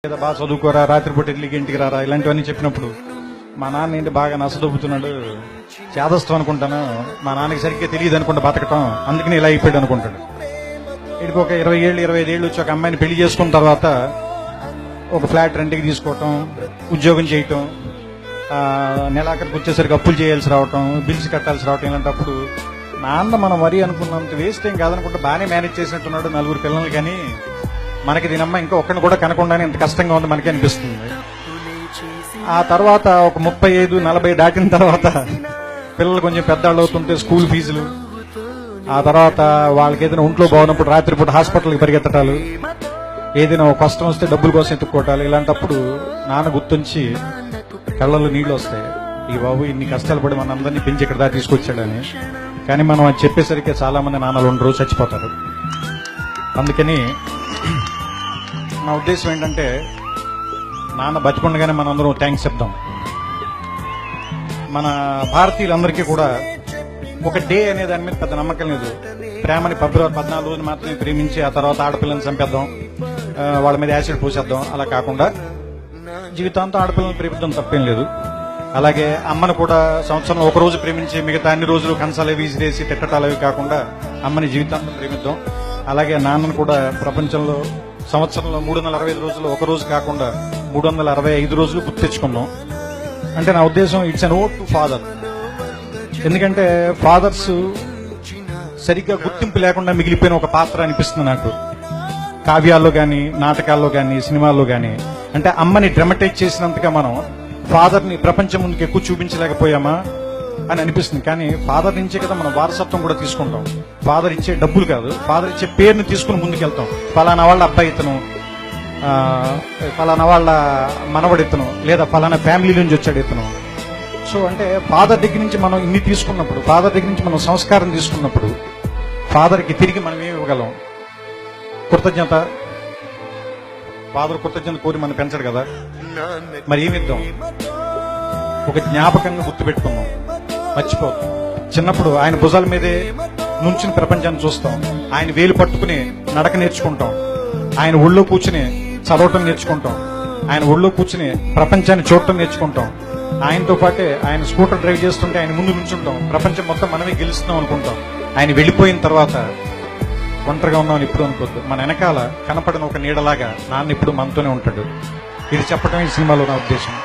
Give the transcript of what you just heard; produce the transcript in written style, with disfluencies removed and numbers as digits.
లేదా బాగా చదువుకోరా, రాత్రిపూట ఇడ్లీకి ఇంటికి రారా, ఇలాంటివన్నీ చెప్పినప్పుడు మా నాన్న ఏంటి బాగా నసదొబ్బుతున్నాడు, చేదస్తాం అనుకుంటాను, మా నాన్నకి సరిగ్గా తెలియదు అనుకుంటా బతకటం, అందుకని ఇలా అయిపోయాడు అనుకుంటాడు. వీడికి ఒక 20 ఏళ్ళు 25 ఏళ్ళు వచ్చి ఒక అమ్మాయిని పెళ్లి చేసుకున్న తర్వాత ఒక ఫ్లాట్ రెంట్కి తీసుకోవటం, ఉద్యోగం చేయటం, నెలాఖరికి వచ్చేసరికి అప్పులు చేయాల్సి రావటం, బిల్స్ కట్టాల్సి రావటం, ఇలాంటప్పుడు నాన్న మనం మరీ అనుకున్నంత వేస్ట్ ఏం కాదనుకుంటే బాగానే మేనేజ్ చేసినట్టున్నాడు 4 పిల్లలు, కానీ మనకి దీనమ్మ ఇంకా ఒక్కడిని కూడా కనకుండానే ఇంత కష్టంగా ఉంది మనకి అనిపిస్తుంది. ఆ తర్వాత ఒక 35-40 దాటిన తర్వాత పిల్లలు కొంచెం పెద్దవాళ్ళు అవుతుంటే స్కూల్ ఫీజులు, ఆ తర్వాత వాళ్ళకి ఏదైనా ఒంట్లో బాగున్నప్పుడు రాత్రిపూట హాస్పిటల్కి పరిగెత్తటాలు, ఏదైనా ఒక కష్టం వస్తే డబ్బుల కోసం ఎత్తుక్కోవటాలు, ఇలాంటప్పుడు నాన్న గుర్తుంచి కళ్ళల్లో నీళ్లు వస్తాయి. ఈ బాబు ఇన్ని కష్టాలు పడి మన అందరినీ పెంచి ఇక్కడ దాకా తీసుకొచ్చాడని. కానీ మనం అది చెప్పేసరికి చాలా మంది నాన్నలు 2 రోజు చచ్చిపోతారు. అందుకని నా ఉద్దేశం ఏంటంటే నాన్న బతికుండగానే మనందరం థ్యాంక్స్ చెప్దాం. మన భారతీయులందరికీ కూడా ఒక డే అనే దాని మీద పెద్ద నమ్మకం లేదు. ప్రేమని ఫిబ్రవరి 14 మాత్రమే ప్రేమించి ఆ తర్వాత ఆడపిల్లని చంపేద్దాం, వాళ్ళ మీద యాసిడ్ పూసేద్దాం, అలా కాకుండా జీవితాంతం ఆడపిల్లని ప్రేమిద్దాం, తప్పేం లేదు. అలాగే అమ్మను కూడా సంవత్సరంలో ఒక రోజు ప్రేమించి మిగతా అన్ని రోజులు కంచాలు విసిరేసి తిట్టటాలవి కాకుండా అమ్మని జీవితాంతం ప్రేమిద్దాం. అలాగే నాన్నను కూడా ప్రపంచంలో సంవత్సరంలో 365 రోజులు ఒక రోజు కాకుండా 365 రోజులు గుర్తు తెచ్చుకుందాం. అంటే నా ఉద్దేశం it's an vote to father. ఎందుకంటే ఫాదర్స్ సరిగ్గా గుర్తింపు లేకుండా మిగిలిపోయిన ఒక పాత్ర అనిపిస్తుంది నాకు, కావ్యాల్లో కానీ నాటకాల్లో కానీ సినిమాల్లో కానీ. అంటే అమ్మని డ్రమటైజ్ చేసినంతగా మనం ఫాదర్ని ప్రపంచం ముందుకు ఎక్కువ చూపించలేకపోయామా అని అనిపిస్తుంది. కానీ ఫాదర్ నుంచే కదా మనం వారసత్వం కూడా తీసుకుంటాం. ఫాదర్ ఇచ్చే డబ్బులు కాదు, ఫాదర్ ఇచ్చే పేరుని తీసుకుని ముందుకెళ్తాం. ఫలానా వాళ్ళ అబ్బాయి ఇతను, ఫలానా వాళ్ళ మనవడు ఇతను, లేదా ఫలానా ఫ్యామిలీ నుంచి వచ్చాడు ఇతను. సో అంటే ఫాదర్ దగ్గర నుంచి మనం ఇన్ని తీసుకున్నప్పుడు, ఫాదర్ దగ్గర నుంచి మనం సంస్కారం తీసుకున్నప్పుడు ఫాదర్కి తిరిగి మనం ఏమి ఇవ్వగలం? కృతజ్ఞత. ఫాదర్ కృతజ్ఞత కోరి మనం పెంచడు కదా, మరి ఏమిద్దాం? ఒక జ్ఞాపకంగా గుర్తుపెట్టుకున్నాం, మర్చిపోతాం. చిన్నప్పుడు ఆయన భుజాల మీదే నుంచుని ప్రపంచాన్ని చూస్తాం, ఆయన వేలు పట్టుకుని నడక నేర్చుకుంటాం, ఆయన ఒళ్ళో కూర్చుని చదవటం నేర్చుకుంటాం, ఆయన ఒళ్ళో కూర్చుని ప్రపంచాన్ని చూడటం నేర్చుకుంటాం. ఆయనతో పాటే ఆయన స్కూటర్ డ్రైవ్ చేస్తుంటే ఆయన ముందు నుంచుంటాం, ప్రపంచం మొత్తం మనమే గెలుస్తున్నాం అనుకుంటాం. ఆయన వెళ్ళిపోయిన తర్వాత ఒంటరిగా ఉన్నామని ఇప్పుడు అనుకోద్దు. మన వెనకాల కనపడిన ఒక నీడలాగా నాన్న ఇప్పుడు మనతోనే ఉంటాడు. ఇది చెప్పడం ఈ సినిమాలో నా ఉద్దేశం.